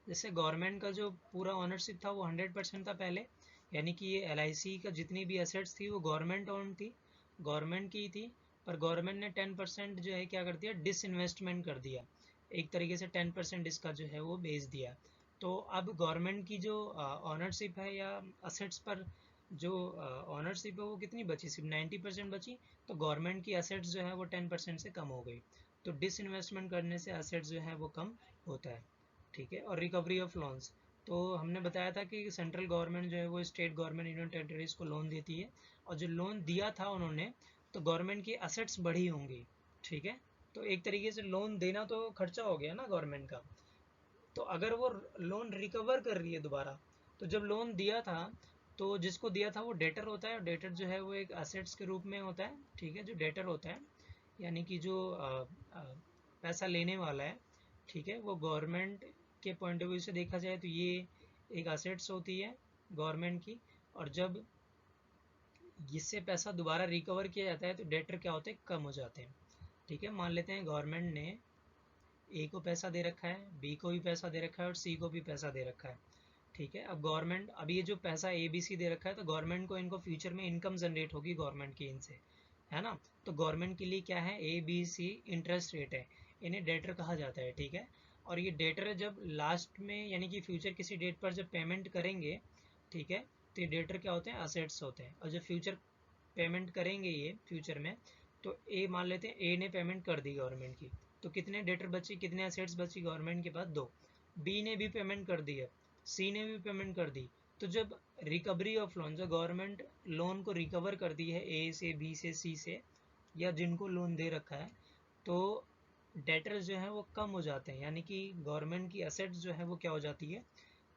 जैसे गवर्नमेंट का जो पूरा ऑनरशिप था वो 100% था पहले, यानी कि ये एलआईसी का जितनी भी एसेट्स थी वो गवर्नमेंट ओन थी, गवर्नमेंट की थी। पर गवर्नमेंट ने 10% जो है क्या कर दिया? डिसइन्वेस्टमेंट कर दिया, एक तरीके से 10% इसका जो है वो बेच दिया। तो अब गवर्नमेंट की जो ऑनरशिप है या असेट्स पर जो ऑनरशिप है वो कितनी बची? सिर्फ 90% बची। तो गवर्नमेंट की असेट्स जो है वो 10% से कम हो गई। तो डिसइन्वेस्टमेंट करने से असेट्स जो है वो कम होता है, ठीक है। और रिकवरी ऑफ लोन्स, तो हमने बताया था कि सेंट्रल गवर्नमेंट जो है वो स्टेट गवर्नमेंट, यूनियन टेरिटरीज को लोन देती है, और जो लोन दिया था उन्होंने, तो गवर्नमेंट की असेट्स बढ़ी होंगी, ठीक है। तो एक तरीके से लोन देना तो खर्चा हो गया ना गवर्नमेंट का। तो अगर वो लोन रिकवर कर रही है दोबारा, तो जब लोन दिया था, तो जिसको दिया था वो डेटर होता है, और डेटर जो है वो एक असेट्स के रूप में होता है, ठीक है। जो डेटर होता है, यानी कि जो पैसा लेने वाला है, ठीक है, वो गवर्नमेंट के पॉइंट ऑफ व्यू से देखा जाए तो ये एक असेट्स होती है गवर्नमेंट की। और जब इससे पैसा दोबारा रिकवर किया जाता है, तो डेटर क्या होते हैं? कम हो जाते हैं, ठीक है। मान लेते हैं गवर्नमेंट ने ए को पैसा दे रखा है, बी को भी पैसा दे रखा है, और सी को भी पैसा दे रखा है, ठीक है। अब गवर्नमेंट, अब ये जो पैसा ए बी सी दे रखा है, तो गवर्नमेंट को इनको फ्यूचर में इनकम जनरेट होगी गवर्नमेंट की इनसे, है ना। तो गवर्नमेंट के लिए क्या है? A B C interest rate है, इन्हें डेटर कहा जाता है, ठीक है। और ये डेटर जब लास्ट में यानी कि फ्यूचर किसी डेट पर जब पेमेंट करेंगे, ठीक है, तो ये डेटर क्या होते हैं, असेट्स होते हैं। और जब फ्यूचर पेमेंट करेंगे ये फ्यूचर में, तो ए मान लेते हैं ए ने पेमेंट कर दी गवर्नमेंट की, तो कितने डेटर बची, कितने असेट्स बची गवर्नमेंट के पास, 2। बी ने भी पेमेंट कर दी है, सी ने भी पेमेंट कर दी। तो जब रिकवरी ऑफ लोन, जो गवर्नमेंट लोन को रिकवर कर दी है ए से, बी से, सी से, या जिनको लोन दे रखा है, तो डेटर्स जो है वो कम हो जाते हैं, यानी कि गवर्नमेंट की असेट्स जो है वो क्या हो जाती है,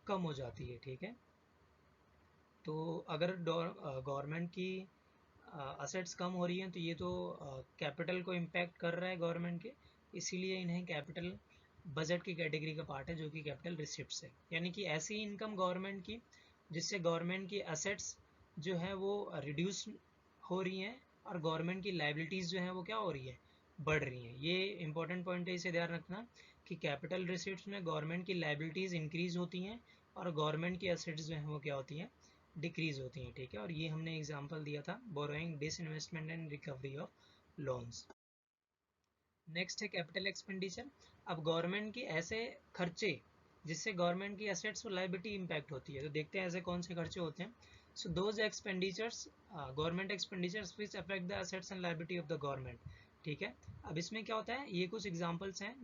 कम हो जाती है, ठीक है। तो अगर गवर्नमेंट की असेट्स कम हो रही हैं तो ये तो कैपिटल को इम्पैक्ट कर रहा है गवर्नमेंट के, इसीलिए इन्हें कैपिटल बजट की कैटेगरी का पार्ट है, जो कि कैपिटल रिसिप्ट्स है। यानी कि ऐसी इनकम गवर्नमेंट की जिससे गवर्नमेंट की असेट्स जो है वो रिड्यूस हो रही हैं, और गवर्नमेंट की लाइबिलिटीज़ जो है वो क्या हो रही है, बढ़ रही हैं। ये इंपॉर्टेंट पॉइंट है, इसे ध्यान रखना कि कैपिटल रिसिप्ट्स में गवर्नमेंट की लाइबिलिटीज़ इंक्रीज होती हैं और गवर्नमेंट की असेट्स जो हैं वो क्या होती हैं, डिक्रीज होती हैं, ठीक है। और ये हमने एग्जांपल दिया था borrowing, disinvestment and recovery of loans. Next है कैपिटल एक्सपेंडिचर। अब गवर्नमेंट के ऐसे खर्चे जिससे गवर्नमेंट की असेट्स और लायबिलिटी इंपैक्ट होती है, तो देखते हैं ऐसे कौन से खर्चे होते हैं। So those expenditures, government expenditures which affect the assets and liability of the government, ठीक है। अब इसमें क्या होता है, ये कुछ एग्जांपल्स हैं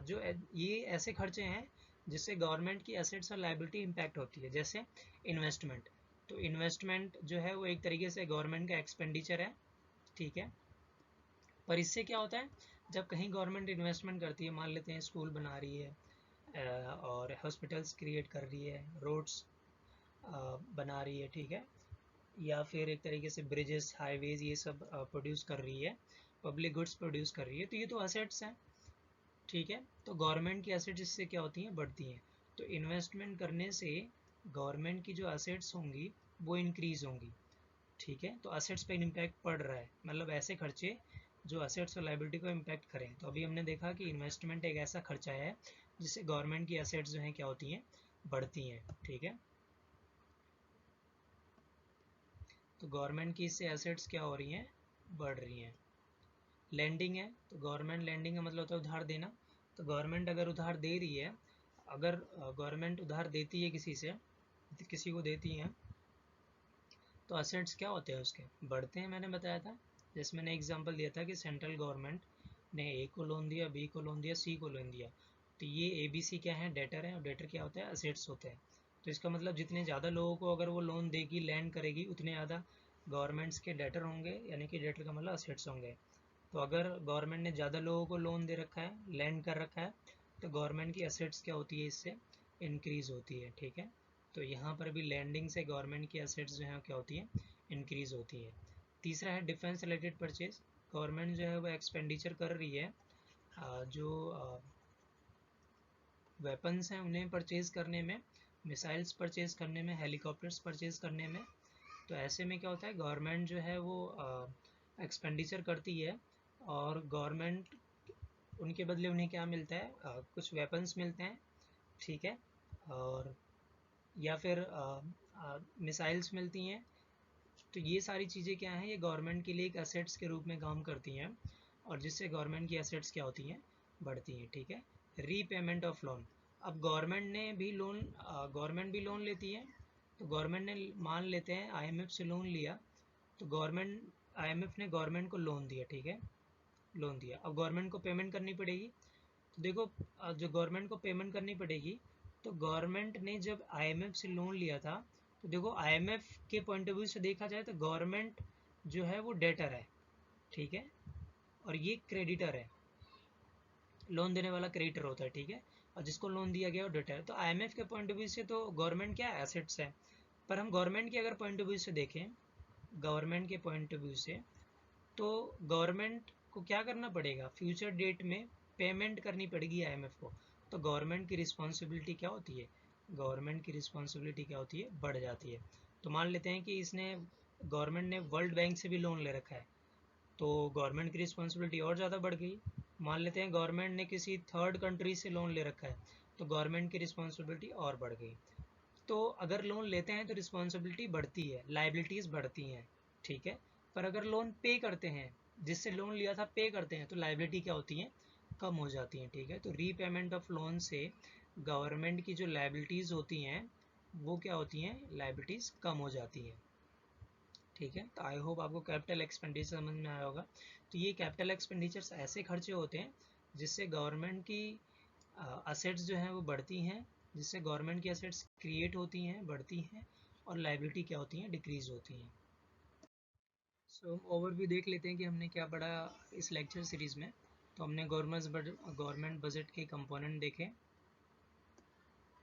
जो ये ऐसे खर्चे हैं जिससे गवर्नमेंट की असेट्स और लायबिलिटी इंपैक्ट होती है। जैसे इन्वेस्टमेंट, तो इन्वेस्टमेंट जो है वो एक तरीके से गवर्नमेंट का एक्सपेंडिचर है, ठीक है। पर इससे क्या होता है, जब कहीं गवर्नमेंट इन्वेस्टमेंट करती है, मान लेते हैं स्कूल बना रही है और हॉस्पिटल्स क्रिएट कर रही है, रोड्स बना रही है, ठीक है, या फिर एक तरीके से ब्रिजेस, हाईवेज, ये सब प्रोड्यूस कर रही है, पब्लिक गुड्स प्रोड्यूस कर रही है, तो ये तो असेट्स हैं, ठीक है। तो गवर्नमेंट की असेट्स इससे क्या होती हैं, बढ़ती हैं। तो इन्वेस्टमेंट करने से गवर्नमेंट की जो असेट्स होंगी वो इंक्रीज होंगी, ठीक है। तो असेट्स पे इम्पैक्ट पड़ रहा है, मतलब ऐसे खर्चे जो असेट्स और लाइबिलिटी को इम्पैक्ट करें। तो अभी हमने देखा कि इन्वेस्टमेंट एक ऐसा खर्चा है जिससे गवर्नमेंट की असेट्स जो हैं क्या होती हैं, बढ़ती हैं, ठीक है। तो गवर्नमेंट की इससे असेट्स क्या हो रही हैं, बढ़ रही हैं। लैंडिंग है, तो गवर्नमेंट लैंडिंग का मतलब होता है उधार देना। तो गवर्नमेंट अगर उधार दे रही है, अगर गवर्नमेंट उधार देती है किसी से, किसी को देती है, तो असेट्स क्या होते हैं उसके, बढ़ते हैं, मैंने बताया था। जैसे मैंने एग्जांपल दिया था कि सेंट्रल गवर्नमेंट ने ए को लोन दिया, बी को लोन दिया, सी को लोन दिया, तो ये ए बी सी क्या है, डेटर है, और डेटर क्या होता है, असेट्स होते हैं। तो इसका मतलब जितने ज़्यादा लोगों को अगर वो लोन देगी, लैंड करेगी, उतने ज़्यादा गवर्नमेंट्स के डेटर होंगे, यानी कि डेटर का मतलब असेट्स होंगे। तो अगर गवर्नमेंट ने ज़्यादा लोगों को लोन दे रखा है, लैंड कर रखा है, तो गवर्नमेंट की असेट्स क्या होती है, इससे इंक्रीज होती है, ठीक है। तो यहाँ पर भी लैंडिंग से गवर्नमेंट की असेट्स जो है क्या होती है, इंक्रीज होती है। तीसरा है डिफेंस रिलेटेड परचेज। गवर्नमेंट जो है वो एक्सपेंडिचर कर रही है जो वेपन्स हैं उन्हें परचेज करने में, मिसाइल्स परचेज करने में, हेलीकॉप्टर्स परचेज करने में। तो ऐसे में क्या होता है, गवर्नमेंट जो है वो एक्सपेंडिचर करती है, और गवर्नमेंट उनके बदले उन्हें क्या मिलता है, कुछ वेपन्स मिलते हैं, ठीक है, और या फिर मिसाइल्स मिलती हैं। तो ये सारी चीज़ें क्या हैं, ये गवर्नमेंट के लिए एक असेट्स के रूप में काम करती हैं, और जिससे गवर्नमेंट की असेट्स क्या होती हैं, बढ़ती हैं, ठीक है। Repayment of loan. अब गवर्नमेंट भी लोन लेती है। तो गवर्नमेंट ने, मान लेते हैं आईएमएफ से लोन लिया, तो आईएमएफ ने गवर्नमेंट को लोन दिया, ठीक है, लोन दिया। अब गवर्नमेंट को पेमेंट करनी पड़ेगी। तो देखो, जो गवर्नमेंट को पेमेंट करनी पड़ेगी, तो गवर्नमेंट ने जब आईएमएफ से लोन लिया था, तो देखो आईएमएफ के पॉइंट ऑफ व्यू से देखा जाए तो गवर्नमेंट जो है वो डेटर है, ठीक है, और ये क्रेडिटर है, लोन देने वाला क्रेडिटर होता है, ठीक है, और जिसको लोन दिया गया वो डेटर है। तो आईएमएफ के पॉइंट ऑफ व्यू से तो गवर्नमेंट क्या है, एसेट्स है। पर हम गवर्नमेंट के अगर पॉइंट ऑफ व्यू से देखें, गवर्नमेंट के पॉइंट ऑफ व्यू से, तो गवर्नमेंट को क्या करना पड़ेगा, फ्यूचर डेट में पेमेंट करनी पड़ेगी आईएमएफ को। तो गवर्नमेंट की रिस्पॉन्सिबिलिटी क्या होती है, गवर्नमेंट की रिस्पॉन्सिबिलिटी क्या होती है, बढ़ जाती है। तो मान लेते हैं कि इसने, गवर्नमेंट ने वर्ल्ड बैंक से भी लोन ले रखा है, तो गवर्नमेंट की रिस्पॉन्सिबिलिटी और ज़्यादा बढ़ गई। मान लेते हैं गवर्नमेंट ने किसी थर्ड कंट्री से लोन ले रखा है, तो गवर्नमेंट की रिस्पॉन्सिबिलिटी और बढ़ गई। तो अगर लोन लेते हैं तो रिस्पॉन्सिबिलिटी बढ़ती है, लाइबिलिटीज़ बढ़ती हैं, ठीक है। पर अगर लोन पे करते हैं, जिससे लोन लिया था पे करते हैं, तो लाइबिलिटी क्या होती है, कम हो जाती हैं। ठीक है, तो रीपेमेंट ऑफ लोन से गवर्नमेंट की जो लाइबिलिटीज़ होती हैं वो क्या होती हैं, लाइबिलिटीज़ कम हो जाती हैं। ठीक है, तो आई होप आपको कैपिटल एक्सपेंडिचर समझ में आया होगा। तो ये कैपिटल एक्सपेंडिचर्स ऐसे खर्चे होते हैं जिससे गवर्नमेंट की असेट्स जो हैं वो बढ़ती हैं, जिससे गवर्नमेंट की असेट्स क्रिएट होती हैं, बढ़ती हैं, और लाइबिलिटी क्या होती हैं, डिक्रीज होती हैं। सो ओवरव्यू देख लेते हैं कि हमने क्या पढ़ा इस लेक्चर सीरीज में। तो हमने गवर्नमेंट बजट के कंपोनेंट देखे।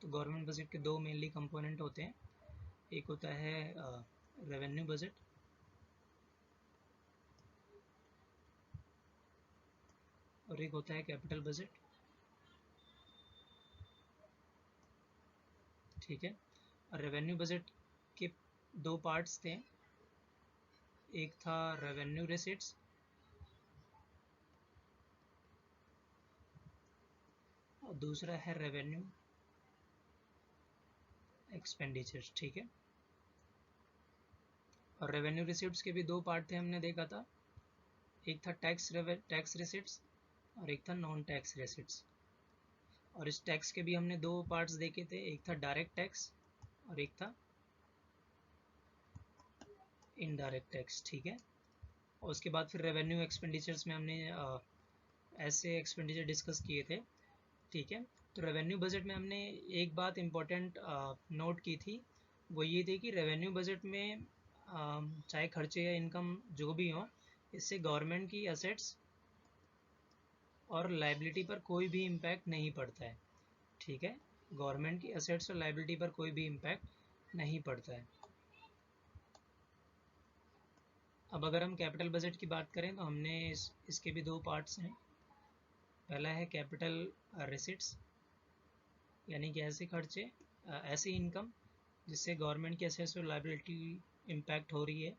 तो गवर्नमेंट बजट के दो मेनली कंपोनेंट होते हैं, एक होता है रेवेन्यू बजट और एक होता है कैपिटल बजट। ठीक है, और रेवेन्यू बजट के दो पार्ट्स थे, एक था रेवेन्यू रिसीट्स और दूसरा है रेवेन्यू एक्सपेंडिचर। ठीक है, और रेवेन्यू रिसीट्स के भी दो पार्ट थे, हमने देखा था, एक था टैक्स रिसीट्स और एक था नॉन टैक्स रिसीट्स। और इस टैक्स के भी हमने दो पार्ट्स देखे थे, एक था डायरेक्ट टैक्स और एक था इनडायरेक्ट टैक्स। ठीक है, और उसके बाद फिर रेवेन्यू एक्सपेंडिचर्स में हमने ऐसे एक्सपेंडिचर डिस्कस किए थे। ठीक है, तो रेवेन्यू बजट में हमने एक बात इम्पोर्टेंट नोट की थी, वो ये थी कि रेवेन्यू बजट में चाहे खर्चे या इनकम जो भी हो, इससे गवर्नमेंट की असेट्स और लाइबिलिटी पर कोई भी इम्पैक्ट नहीं पड़ता है। ठीक है, गवर्नमेंट की असेट्स और लाइबिलिटी पर कोई भी इम्पैक्ट नहीं पड़ता है। अब अगर हम कैपिटल बजट की बात करें तो हमने इसके भी दो पार्ट्स हैं। पहला है कैपिटल रिसिट्स, यानी कि ऐसे खर्चे, ऐसी इनकम जिससे गवर्नमेंट की असेट्स और लाइबिलिटी इम्पैक्ट हो रही है।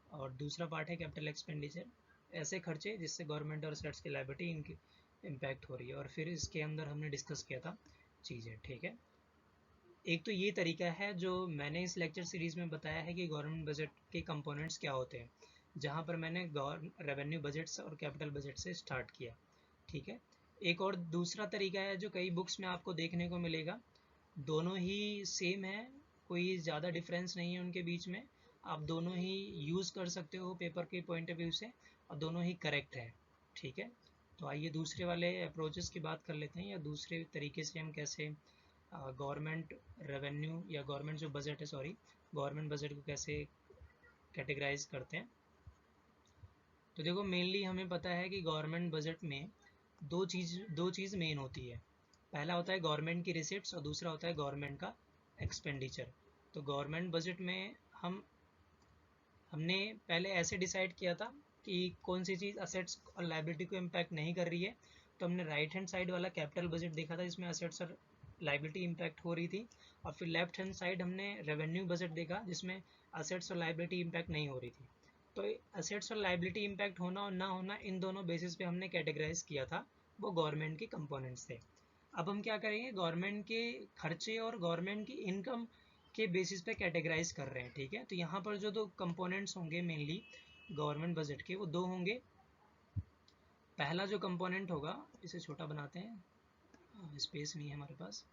और दूसरा पार्ट है कैपिटल एक्सपेंडिचर, ऐसे खर्चे जिससे गवर्नमेंट और असेट्स की लाइबिलिटी इनकी इम्पैक्ट हो रही है। और फिर इसके अंदर हमने डिस्कस किया था चीज़ें। ठीक है, एक तो ये तरीका है जो मैंने इस लेक्चर सीरीज में बताया है कि गवर्नमेंट बजट के कंपोनेंट्स क्या होते हैं, जहाँ पर मैंने रेवेन्यू बजट से और कैपिटल बजट से स्टार्ट किया। ठीक है, एक और दूसरा तरीका है जो कई बुक्स में आपको देखने को मिलेगा, दोनों ही सेम है, कोई ज़्यादा डिफरेंस नहीं है उनके बीच में, आप दोनों ही यूज़ कर सकते हो पेपर के पॉइंट ऑफ व्यू से, और दोनों ही करेक्ट है। ठीक है, तो आइए दूसरे वाले अप्रोचेस की बात कर लेते हैं, या दूसरे तरीके से हम कैसे गवर्नमेंट रेवेन्यू या गवर्नमेंट जो बजट है, सॉरी, गवर्नमेंट बजट को कैसे कैटेगराइज करते हैं। तो देखो, मेनली हमें पता है कि गवर्नमेंट बजट में दो चीज़ मेन होती है। पहला होता है गवर्नमेंट की रिसिप्ट्स और दूसरा होता है गवर्नमेंट का एक्सपेंडिचर। तो गवर्नमेंट बजट में हमने पहले ऐसे डिसाइड किया था कि कौन सी चीज़ असेट्स और लाइबिलिटी को इम्पैक्ट नहीं कर रही है। तो हमने राइट हैंड साइड वाला कैपिटल बजट देखा था, जिसमें असेट्स और लाइबिलिटी इम्पैक्ट हो रही थी। और फिर लेफ्ट हैंड साइड हमने रेवेन्यू बजट देखा, जिसमें असेट्स और लाइबिलिटी इम्पैक्ट नहीं हो रही थी। तो असेट्स और लाइबिलिटी इम्पैक्ट होना और ना होना, इन दोनों बेसिस पे हमने कैटेगराइज किया था, वो गवर्नमेंट के कंपोनेंट्स थे। अब हम क्या करेंगे, गवर्नमेंट के खर्चे और गवर्नमेंट की इनकम के बेसिस पे कैटेगराइज कर रहे हैं। ठीक है, तो यहाँ पर जो दो कंपोनेंट्स होंगे मेनली गवर्नमेंट बजट के, वो दो होंगे। पहला जो कंपोनेंट होगा, इसे छोटा बनाते हैं, स्पेस नहीं है हमारे पास,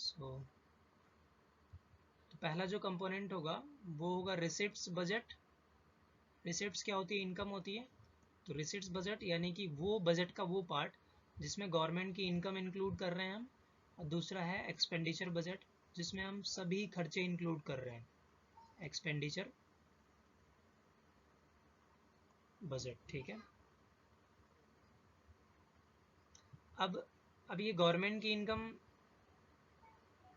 तो पहला जो कंपोनेंट होगा वो होगा रिसिप्ट्स बजट। रिसिप्ट्स क्या होती है, इनकम होती है। तो रिसिप्ट्स बजट यानी कि वो बजट का वो पार्ट जिसमें गवर्नमेंट की इनकम इंक्लूड कर रहे हैं हम। और दूसरा है एक्सपेंडिचर बजट, जिसमें हम सभी खर्चे इंक्लूड कर रहे हैं, एक्सपेंडिचर बजट। ठीक है, अब अब ये गवर्नमेंट की इनकम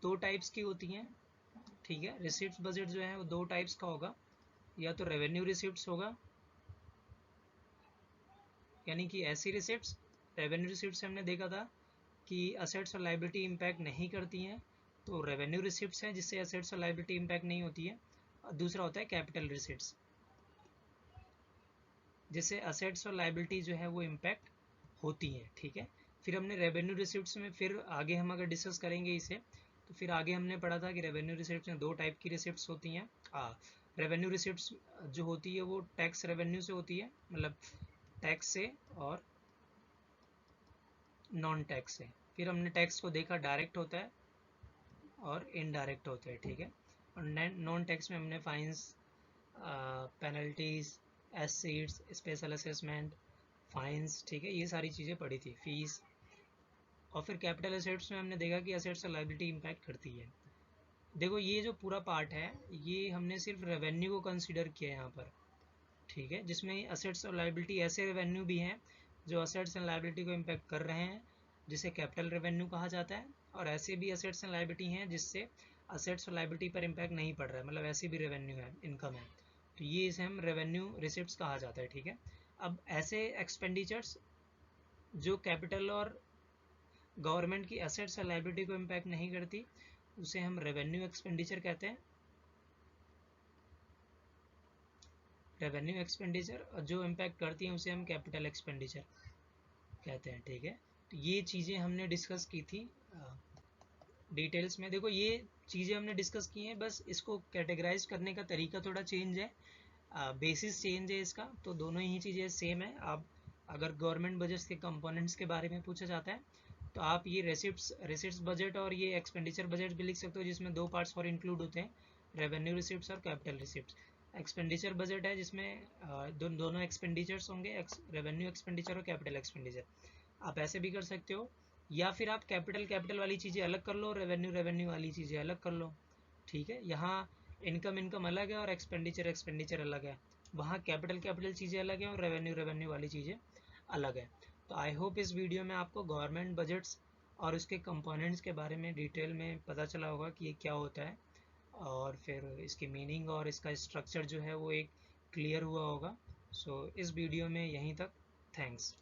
दो टाइप्स की होती हैं। ठीक है, रिसिप्ट्स बजट जो है वो दो टाइप्स का होगा, या तो रेवेन्यू रिसिप्ट्स होगा, यानी कि ऐसी रिसिप्ट्स, रेवेन्यू रिसिप्ट्स से हमने देखा था कि असेट्स और लाइबिलिटी इम्पैक्ट नहीं करती हैं, तो रेवेन्यू रिसिप्ट्स हैं जिससे असेट्स और लाइबिलिटी इम्पैक्ट नहीं होती है। और दूसरा होता है कैपिटल रिसिप्ट्स, जिससे असेट्स और लाइबिलिटी जो है वो इम्पैक्ट होती हैं। ठीक है, फिर हमने रेवेन्यू रिसिप्ट्स में, फिर आगे हम अगर डिस्कस करेंगे इसे, तो फिर आगे हमने पढ़ा था कि रेवेन्यू रिसिप्ट्स में दो टाइप की रिसिप्ट्स होती हैं। रेवेन्यू रिसिप्ट्स जो होती है वो टैक्स रेवेन्यू से होती है, मतलब टैक्स से और नॉन टैक्स से। फिर हमने टैक्स को देखा डायरेक्ट होता है और इनडायरेक्ट होता है, ठीक है। और नॉन टैक्स में हमने fines, penalties, escheats, special assessment, fines, ठीक है, ये सारी चीज़ें पढ़ी थी, फीस। और फिर कैपिटल एसेट्स में हमने देखा कि एसेट्स और लायबिलिटी इम्पैक्ट करती है। देखो ये जो पूरा पार्ट है ये हमने सिर्फ रेवेन्यू को कंसीडर किया है यहाँ पर, ठीक है, जिसमें असेट्स और लायबिलिटी ऐसे रेवेन्यू भी हैं जो असेट्स एंड लायबिलिटी को इम्पैक्ट कर रहे हैं, जिसे कैपिटल रेवेन्यू कहा जाता है। और ऐसे भी असेट्स एंड लायबिलिटी हैं जिससे असेट्स और लायबिलिटी पर इम्पैक्ट नहीं पड़ रहा है, मतलब ऐसे भी रेवेन्यू है, इनकम है, तो ये इसे हम रेवेन्यू रिसिप्ट्स कहा जाता है, ठीक है। अब ऐसे एक्सपेंडिचर्स जो कैपिटल और गवर्नमेंट की असेट्स और लायबिलिटी को इम्पैक्ट नहीं करती उसे हम रेवेन्यू एक्सपेंडिचर कहते हैं। रेवेन्यू एक्सपेंडिचर जो इम्पैक्ट करती हैं उसे हम कैपिटल एक्सपेंडिचर कहते हैं, ठीक है। तो ये चीज़ें हमने डिस्कस की थी डिटेल्स में। देखो ये चीज़ें हमने डिस्कस की हैं, बस इसको कैटेगराइज करने का तरीका थोड़ा चेंज है, बेसिस चेंज है इसका, तो दोनों ही चीज़ें सेम है। आप अगर गवर्नमेंट बजट्स के कंपोनेंट्स के बारे में पूछा जाता है तो आप ये रिसिप्ट्स बजट और ये एक्सपेंडिचर बजट भी लिख सकते हो, जिसमें दो पार्ट्स और इंक्लूड होते हैं, रेवेन्यू रिसिप्ट्स और कैपिटल रिसिप्ट्स। एक्सपेंडिचर बजट है जिसमें दोनों एक्सपेंडिचर्स होंगे, रेवेन्यू एक्सपेंडिचर और कैपिटल एक्सपेंडिचर। आप ऐसे भी कर सकते हो, या फिर आप कैपिटल वाली चीज़ें अलग कर लो, रेवेन्यू वाली चीज़ें अलग कर लो, ठीक है। यहाँ इनकम अलग है और एक्सपेंडिचर अलग है, वहाँ कैपिटल चीज़ें अलग है और रेवेन्यू वाली चीज़ें अलग है। तो आई होप इस वीडियो में आपको गवर्नमेंट बजट्स और उसके कंपोनेंट्स के बारे में डिटेल में पता चला होगा कि ये क्या होता है, और फिर इसकी मीनिंग और इसका स्ट्रक्चर जो है वो एक क्लियर हुआ होगा। सो इस वीडियो में यहीं तक, थैंक्स।